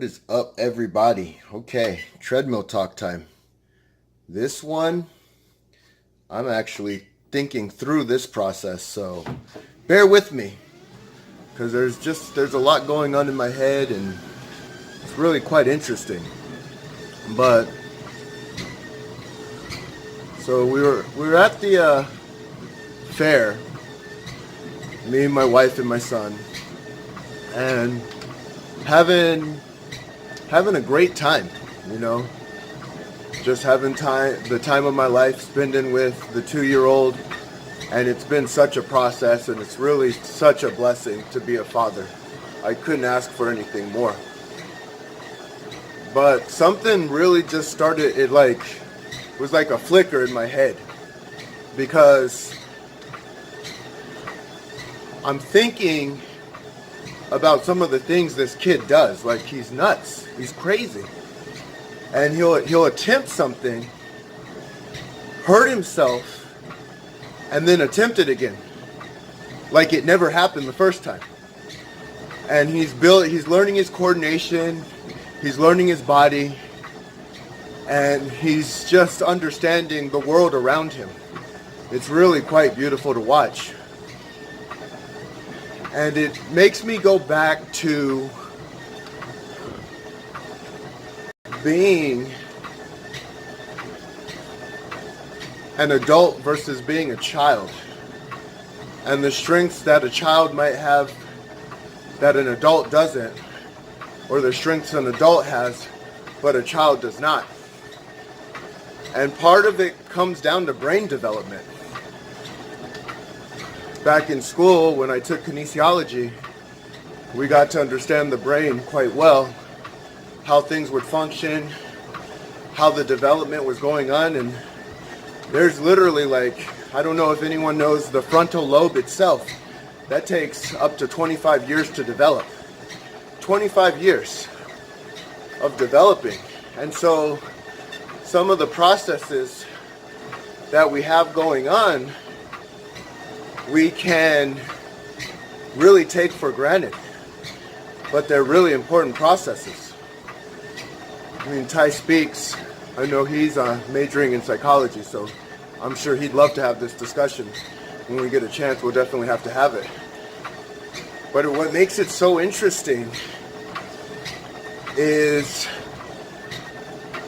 is up, everybody? Okay, treadmill talk time. This one, I'm actually thinking through this process, so bear with me because there's a lot going on in my head and it's really quite interesting. But so we were at the fair, me, my wife, and my son, and having a great time, you know, just having the time of my life, spending with the 2-year-old, and it's been such a process, and it's really such a blessing to be a father. I couldn't ask for anything more. But something really just started, it was like a flicker in my head, because I'm thinking about some of the things this kid does. Like, he's nuts, he's crazy, and he'll attempt something, hurt himself, and then attempt it again like it never happened the first time. And he's learning his coordination, he's learning his body, and he's just understanding the world around him. It's really quite beautiful to watch. And it makes me go back to being an adult versus being a child, and the strengths that a child might have that an adult doesn't, or the strengths an adult has but a child does not. And part of it comes down to brain development. Back in school, when I took kinesiology, we got to understand the brain quite well, how things would function, how the development was going on. And there's literally, I don't know if anyone knows the frontal lobe itself. That takes up to 25 years to develop. 25 years of developing. And so some of the processes that we have going on, we can really take for granted, but they're really important processes. I mean, Ty speaks. I know he's majoring in psychology, so I'm sure he'd love to have this discussion. When we get a chance, we'll definitely have to have it. But what makes it so interesting is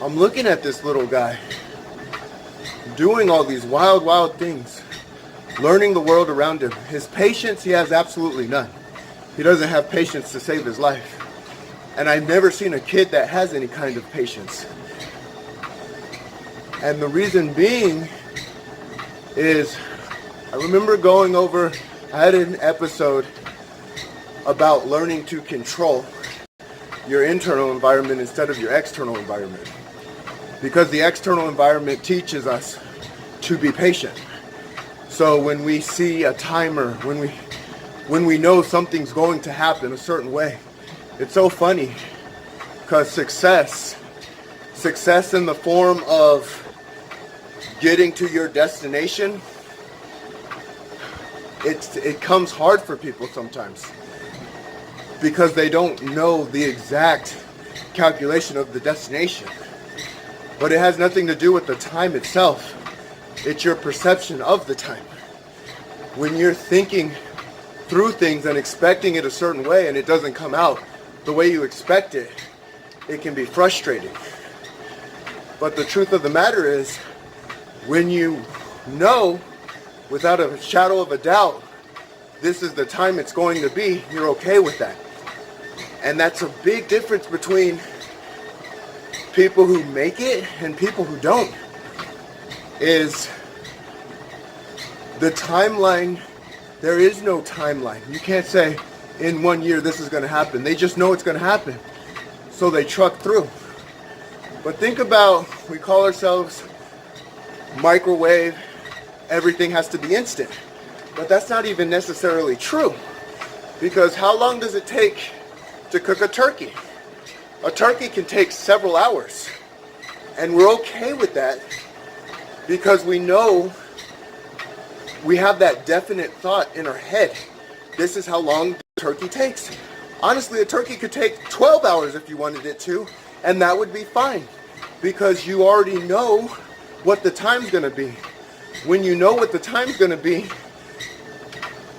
I'm looking at this little guy doing all these wild, wild things, learning the world around him. His patience, he has absolutely none. He doesn't have patience to save his life. And I've never seen a kid that has any kind of patience. And the reason being is, I remember I had an episode about learning to control your internal environment instead of your external environment. Because the external environment teaches us to be patient. So when we see a timer, when we know something's going to happen a certain way, it's so funny, because success in the form of getting to your destination, it comes hard for people sometimes, because they don't know the exact calculation of the destination. But it has nothing to do with the time itself. It's your perception of the time. When you're thinking through things and expecting it a certain way and it doesn't come out the way you expect it, it can be frustrating. But the truth of the matter is, when you know without a shadow of a doubt this is the time it's going to be, you're okay with that. And that's a big difference between people who make it and people who don't. Is the timeline. There is no timeline. You can't say in 1 year this is going to happen. They just know it's going to happen, so they truck through. But think about, we call ourselves microwave, everything has to be instant. But that's not even necessarily true, because how long does it take to cook a turkey? A turkey can take several hours, and we're okay with that because we know, we have that definite thought in our head. This is how long the turkey takes. Honestly, a turkey could take 12 hours if you wanted it to, and that would be fine because you already know what the time's gonna be. When you know what the time's gonna be,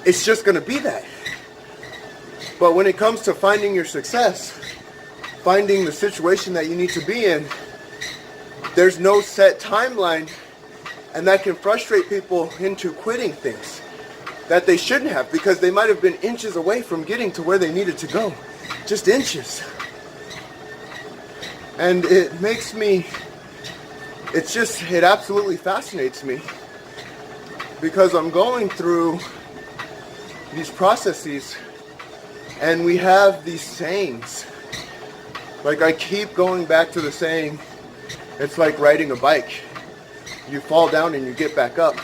it's just gonna be that. But when it comes to finding your success, finding the situation that you need to be in, there's no set timeline, and that can frustrate people into quitting things that they shouldn't have because they might have been inches away from getting to where they needed to go. Just inches. And it absolutely fascinates me because I'm going through these processes and we have these sayings. Like I keep going back to the saying, it's like riding a bike. You fall down and you get back up.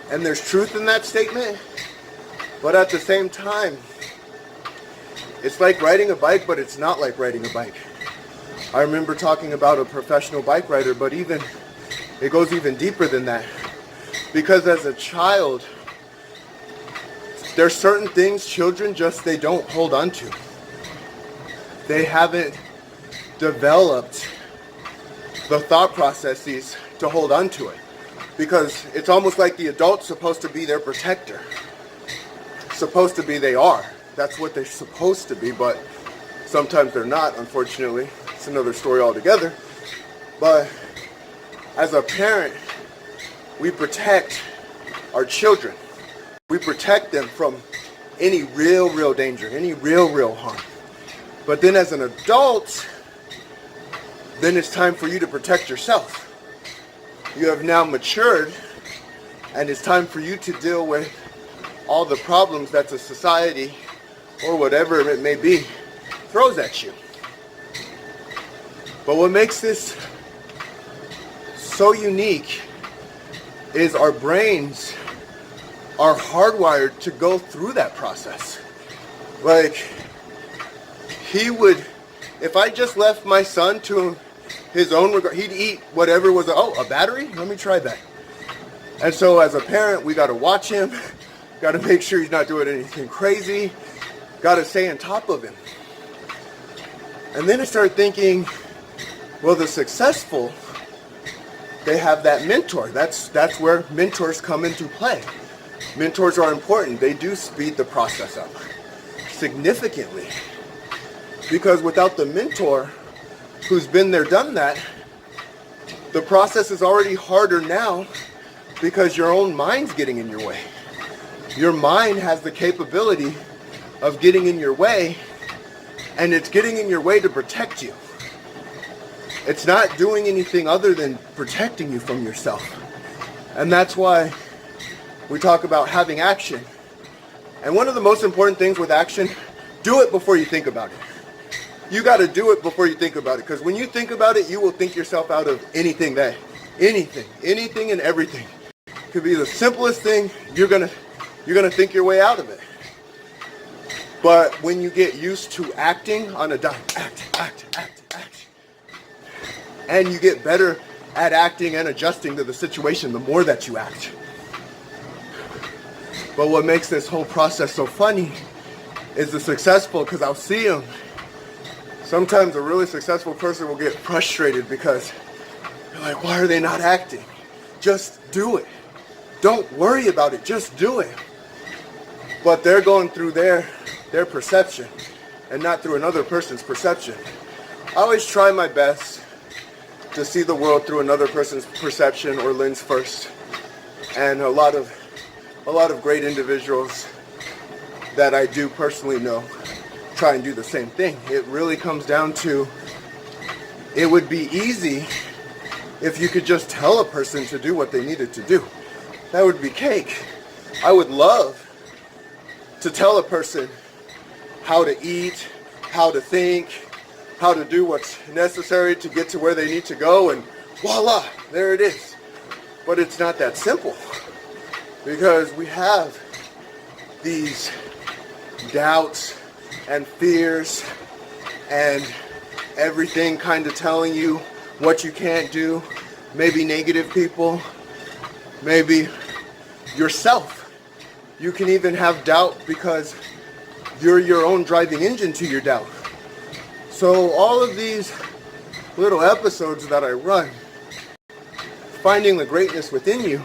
And there's truth in that statement, but at the same time, it's like riding a bike, but it's not like riding a bike. I remember talking about a professional bike rider, but it goes even deeper than that. Because as a child, there's certain things children they don't hold on to. They haven't developed the thought processes to hold on to it. Because it's almost like the adult's supposed to be their protector. Supposed to be, they are. That's what they're supposed to be, but sometimes they're not, unfortunately. It's another story altogether. But as a parent, we protect our children. We protect them from any real danger, any real harm. But then as an adult, then it's time for you to protect yourself. You have now matured, and it's time for you to deal with all the problems that the society, or whatever it may be, throws at you. But what makes this so unique is our brains are hardwired to go through that process. Like, if I just left my son to his own regard, he'd eat whatever was, a battery? Let me try that. And so as a parent, we got to watch him, got to make sure he's not doing anything crazy, got to stay on top of him. And then I started thinking, well, the successful, they have that mentor. That's where mentors come into play. Mentors are important. They do speed the process up significantly. Because without the mentor who's been there, done that, the process is already harder now because your own mind's getting in your way. Your mind has the capability of getting in your way, and it's getting in your way to protect you. It's not doing anything other than protecting you from yourself. And that's why we talk about having action. And one of the most important things with action, do it before you think about it. You got to do it before you think about it, because when you think about it, you will think yourself out of anything and everything. It could be the simplest thing, you're gonna think your way out of it. But when you get used to acting on a dime, act, and you get better at acting and adjusting to the situation, the more that you act. But what makes this whole process so funny is the successful, because I'll see them. Sometimes a really successful person will get frustrated because they're like, why are they not acting? Just do it. Don't worry about it. Just do it. But they're going through their perception and not through another person's perception. I always try my best to see the world through another person's perception or lens first. And a lot of great individuals that I do personally know try and do the same thing. It really comes down to, it would be easy if you could just tell a person to do what they needed to do. That would be cake. I would love to tell a person how to eat, how to think, how to do what's necessary to get to where they need to go, and voila, there it is. But it's not that simple, because we have these doubts and fears and everything kind of telling you what you can't do. Maybe negative people, maybe yourself. You can even have doubt because You're your own driving engine to your doubt. So all of these little episodes that I run, finding the greatness within you,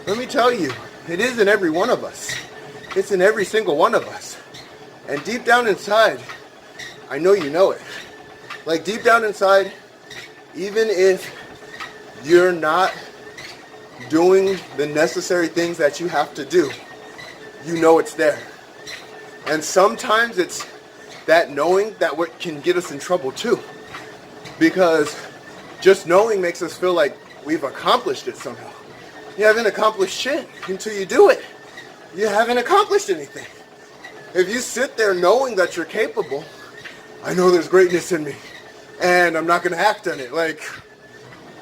let me tell you, it is in every one of us. It's in every single one of us. And deep down inside, I know you know it. Like deep down inside, even if you're not doing the necessary things that you have to do, you know it's there. And sometimes it's that knowing that what can get us in trouble too. Because just knowing makes us feel like we've accomplished it somehow. You haven't accomplished shit until you do it. You haven't accomplished anything. If you sit there knowing that you're capable, I know there's greatness in me, and I'm not going to act on it. Like,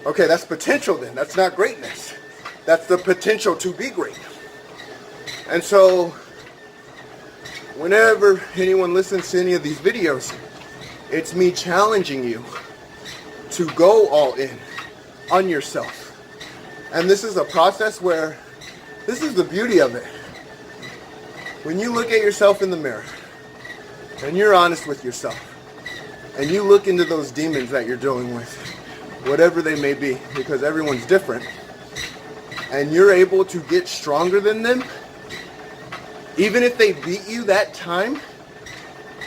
okay, that's potential then. That's not greatness. That's the potential to be great. And so, whenever anyone listens to any of these videos, it's me challenging you to go all in on yourself. And this is a process where, this is the beauty of it. When you look at yourself in the mirror, and you're honest with yourself, and you look into those demons that you're dealing with, whatever they may be, because everyone's different, and you're able to get stronger than them, even if they beat you that time,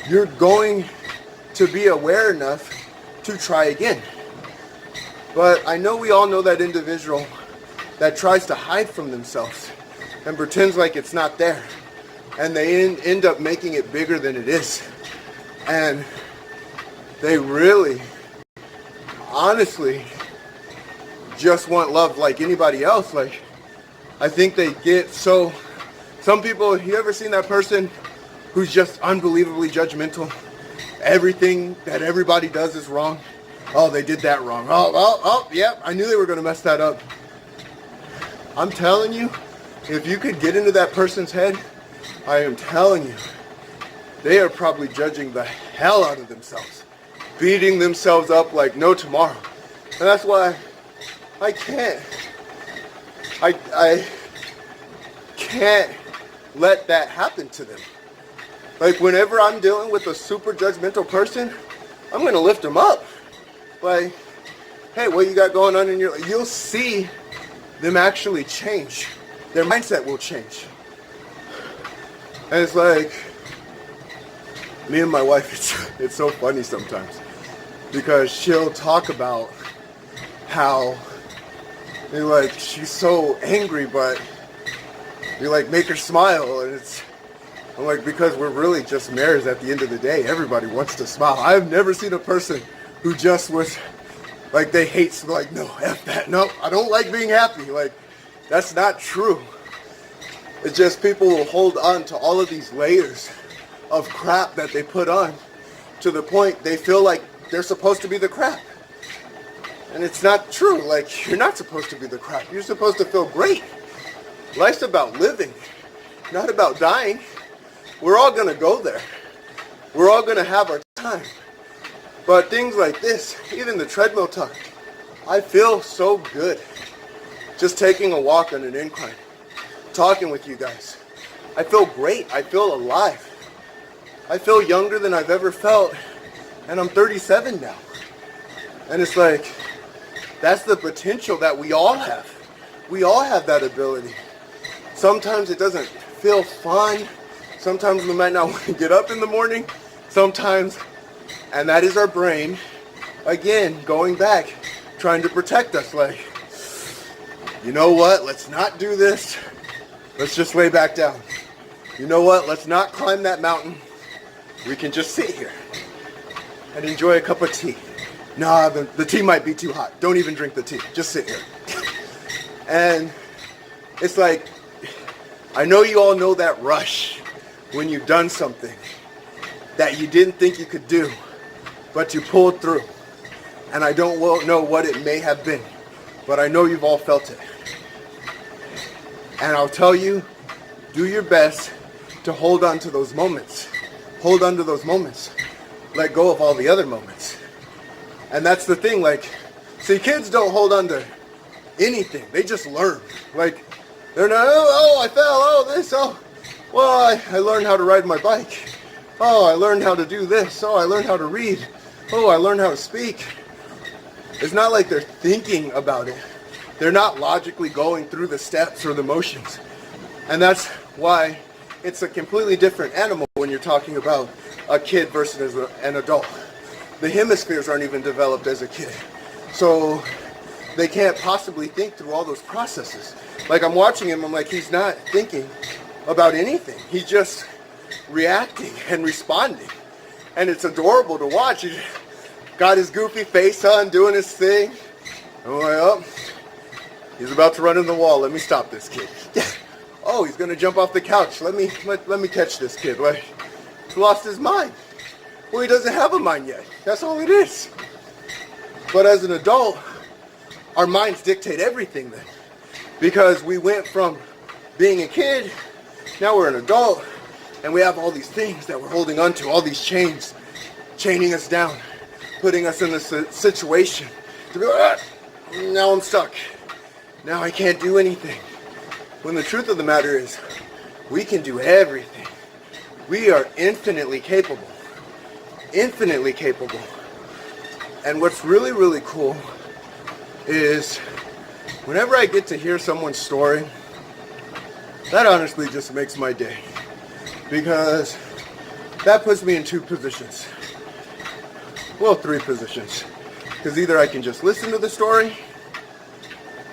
you're going to be aware enough to try again. But I know we all know that individual that tries to hide from themselves and pretends like it's not there. And they end up making it bigger than it is. And they really, honestly, just want love like anybody else. Like, I think they get so... Some people, you ever seen that person who's just unbelievably judgmental? Everything that everybody does is wrong. Oh, they did that wrong. Yep, I knew they were going to mess that up. I'm telling you, if you could get into that person's head, I am telling you, they are probably judging the hell out of themselves, beating themselves up like no tomorrow. And that's why I can't let that happen to them. Like, whenever I'm dealing with a super judgmental person, I'm going to lift them up. Like, hey, what you got going on in your life? You'll see them actually change. Their mindset will change. And it's like, me and my wife, it's so funny sometimes. Because she'll talk about how, like, she's so angry, but you like make her smile, and I'm like, because we're really just mirrors at the end of the day. Everybody wants to smile. I've never seen a person who just was like, they hate, like, no, F that, no, I don't like being happy. Like, that's not true. It's just people will hold on to all of these layers of crap that they put on to the point they feel like they're supposed to be the crap. And it's not true. Like, you're not supposed to be the crap. You're supposed to feel great. Life's about living, not about dying. We're all going to go there. We're all going to have our time. But things like this, even the treadmill talk, I feel so good. Just taking a walk on an incline, talking with you guys. I feel great. I feel alive. I feel younger than I've ever felt. And I'm 37 now. And it's like, that's the potential that we all have. We all have that ability. Sometimes it doesn't feel fun. Sometimes we might not want to get up in the morning. Sometimes, and that is our brain, again, going back, trying to protect us. Like, you know what? Let's not do this. Let's just lay back down. You know what? Let's not climb that mountain. We can just sit here and enjoy a cup of tea. Nah, the tea might be too hot. Don't even drink the tea. Just sit here. And it's like, I know you all know that rush when you've done something that you didn't think you could do, but you pulled through. And I don't know what it may have been, but I know you've all felt it. And I'll tell you, do your best to hold on to those moments. Hold on to those moments. Let go of all the other moments. And that's the thing, like, see, kids don't hold on to anything. They just learn. Like, they're not, oh, I fell, oh, this, oh. Well, I learned how to ride my bike. Oh, I learned how to do this. Oh, I learned how to read. Oh, I learned how to speak. It's not like they're thinking about it. They're not logically going through the steps or the motions. And that's why it's a completely different animal when you're talking about a kid versus an adult. The hemispheres aren't even developed as a kid. So they can't possibly think through all those processes. Like I'm watching him, I'm like, he's not thinking about anything. He's just reacting and responding. And it's adorable to watch. He got his goofy face on, doing his thing. I'm like, oh, he's about to run in the wall. Let me stop this kid. Oh, he's gonna jump off the couch. Let me catch this kid. Like, he's lost his mind. Well, he doesn't have a mind yet. That's all it is. But as an adult, our minds dictate everything then. Because we went from being a kid, now we're an adult, and we have all these things that we're holding on to, all these chains, chaining us down, putting us in this situation to be like, now I'm stuck. Now I can't do anything. When the truth of the matter is, we can do everything. We are infinitely capable. Infinitely capable. And what's really, really cool is whenever I get to hear someone's story, that honestly just makes my day. Because that puts me in two positions. Well, three positions. Because either I can just listen to the story,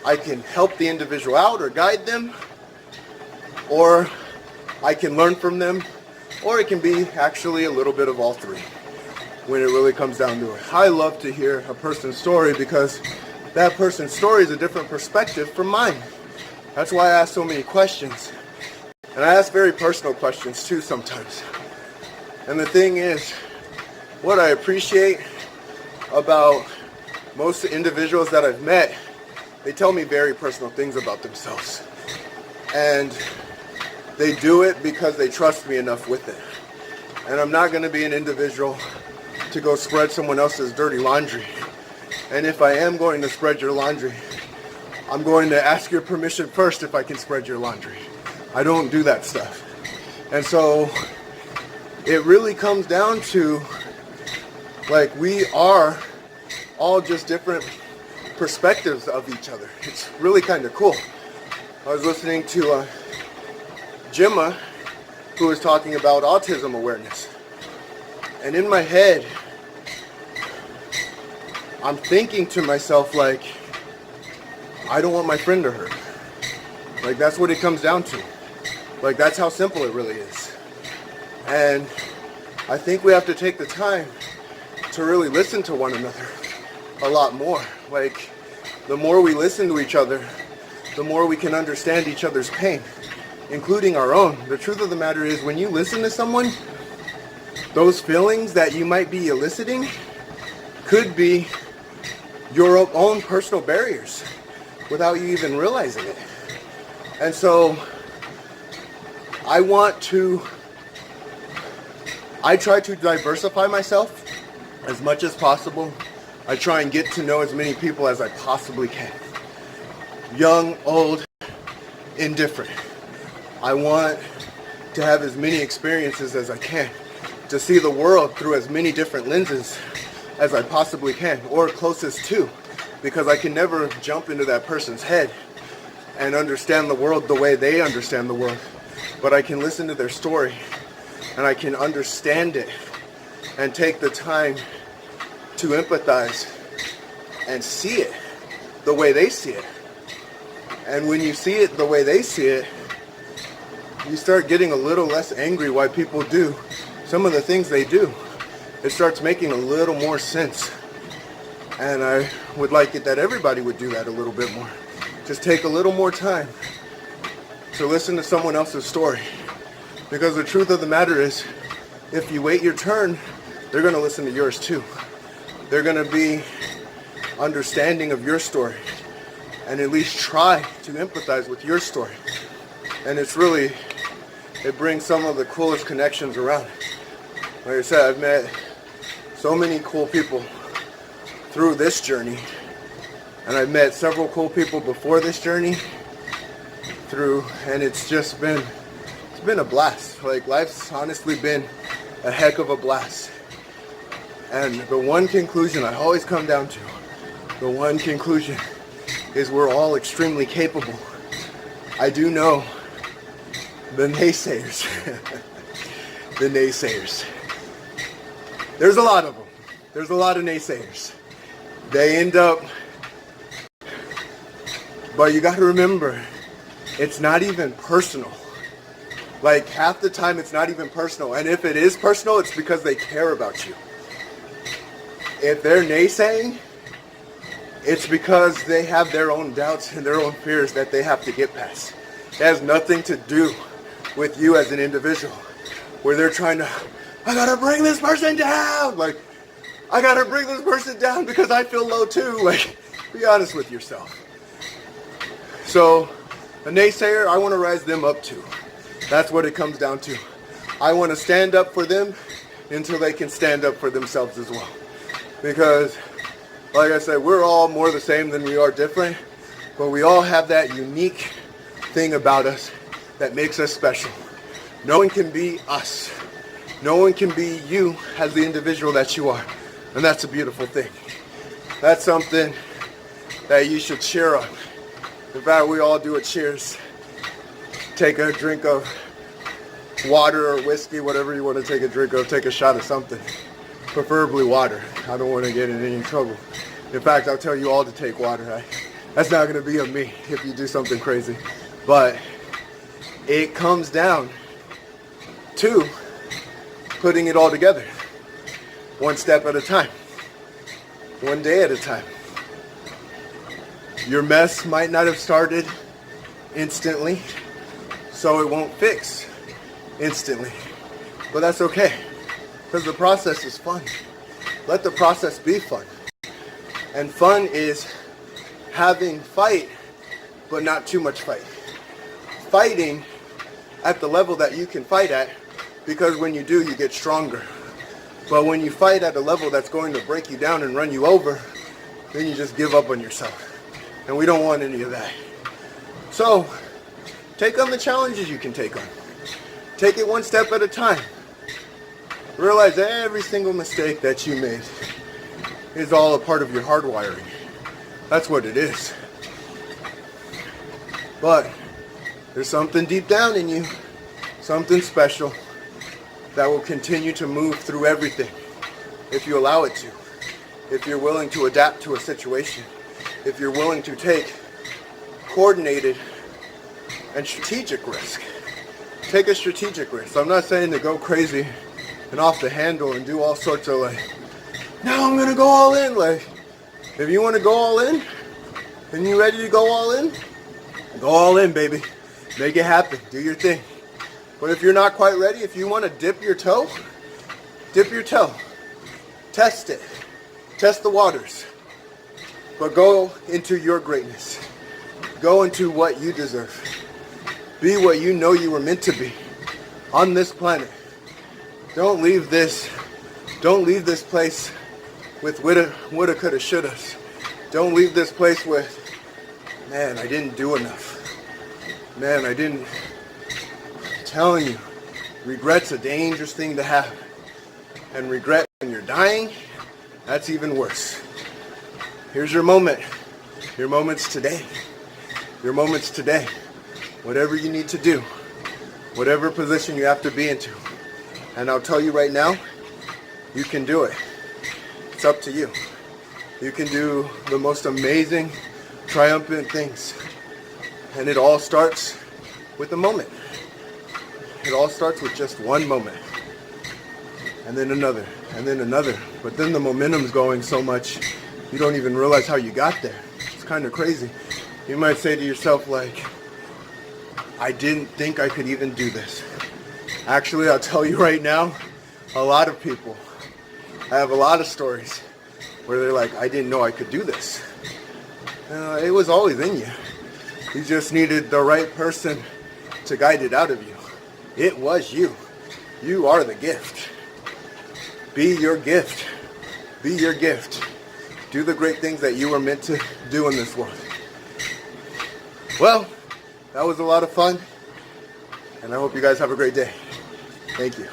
I can help the individual out or guide them, or I can learn from them, or it can be actually a little bit of all three when it really comes down to it. I love to hear a person's story because that person's story is a different perspective from mine. That's why I ask so many questions. And I ask very personal questions too sometimes. And the thing is, what I appreciate about most individuals that I've met, they tell me very personal things about themselves. And they do it because they trust me enough with it. And I'm not going to be an individual to go spread someone else's dirty laundry. And if I am going to spread your laundry, I'm going to ask your permission first if I can spread your laundry. I don't do that stuff. And so it really comes down to, like, we are all just different perspectives of each other. It's really kind of cool. I was listening to Gemma, who was talking about autism awareness. And in my head, I'm thinking to myself, like, I don't want my friend to hurt. Like, that's what it comes down to. Like, that's how simple it really is. And I think we have to take the time to really listen to one another a lot more. Like, the more we listen to each other, the more we can understand each other's pain, including our own. The truth of the matter is, when you listen to someone, those feelings that you might be eliciting could be your own personal barriers without you even realizing it. And so I try to diversify myself as much as possible. I try and get to know as many people as I possibly can. Young, old, indifferent. I want to have as many experiences as I can, to see the world through as many different lenses as I possibly can, or closest to, because I can never jump into that person's head and understand the world the way they understand the world. But I can listen to their story and I can understand it and take the time to empathize and see it the way they see it. And when you see it the way they see it, you start getting a little less angry why people do some of the things they do. It starts making a little more sense. And I would like it that everybody would do that a little bit more. Just take a little more time to listen to someone else's story. Because the truth of the matter is, if you wait your turn, they're going to listen to yours too. They're going to be understanding of your story and at least try to empathize with your story. And it's really, it brings some of the coolest connections around. Like I said, I've met so many cool people through this journey, and I've met several cool people before this journey and it's just been, it's been a blast. Like, life's honestly been a heck of a blast. And the one conclusion I always come down to, the one conclusion is we're all extremely capable. I do know the naysayers, the naysayers. There's a lot of them. There's a lot of naysayers. They end up, but you got to remember, it's not even personal. Like half the time it's not even personal. And if it is personal, it's because they care about you. If they're naysaying, it's because they have their own doubts and their own fears that they have to get past. It has nothing to do with you as an individual, where they're trying to, I gotta bring this person down. Like, I gotta bring this person down because I feel low too. Like, be honest with yourself. So, a naysayer, I want to rise them up too. That's what it comes down to. I want to stand up for them until they can stand up for themselves as well. Because, like I said, we're all more the same than we are different, but we all have that unique thing about us that makes us special. No one can be us. No one can be you as the individual that you are. And that's a beautiful thing. That's something that you should cheer on. In fact, we all do a cheers. Take a drink of water or whiskey, whatever you want to take a drink of. Take a shot of something. Preferably water. I don't want to get in any trouble. In fact, I'll tell you all to take water. That's not going to be on me if you do something crazy. But it comes down to putting it all together. One step at a time. One day at a time. Your mess might not have started instantly, so it won't fix instantly. But that's okay, because the process is fun. Let the process be fun. And fun is having fight, but not too much fight. Fighting at the level that you can fight at, because when you do, you get stronger. But when you fight at a level that's going to break you down and run you over, then you just give up on yourself. And we don't want any of that. So, take on the challenges you can take on. Take it one step at a time. Realize every single mistake that you made is all a part of your hardwiring. That's what it is. But there's something deep down in you, something special, that will continue to move through everything if you allow it to. If you're willing to adapt to a situation. If you're willing to take coordinated and strategic risk. Take a strategic risk. I'm not saying to go crazy and off the handle and do all sorts of now I'm gonna go all in. Like, if you want to go all in and you ready to go all in, baby. Make it happen. Do your thing. But if you're not quite ready, if you want to dip your toe. Test it. Test the waters. But go into your greatness. Go into what you deserve. Be what you know you were meant to be on this planet. Don't leave this place with woulda, coulda, shouldas. Don't leave this place with, man, I didn't do enough. Man, I didn't. I'm telling you, regret's a dangerous thing to have. And regret when you're dying, that's even worse. Here's your moment. Your moments today. Your moments today. Whatever you need to do. Whatever position you have to be into. And I'll tell you right now, you can do it. It's up to you. You can do the most amazing, triumphant things. And it all starts with a moment. It all starts with just one moment. And then another. And then another. But then the momentum's going so much, you don't even realize how you got there. It's kind of crazy. You might say to yourself, like, I didn't think I could even do this. Actually, I'll tell you right now, a lot of people, I have a lot of stories where they're like, I didn't know I could do this. It was always in you. You just needed the right person to guide it out of you. It was you. You are the gift. Be your gift. Be your gift. Do the great things that you were meant to do in this world. Well, that was a lot of fun, and I hope you guys have a great day. Thank you.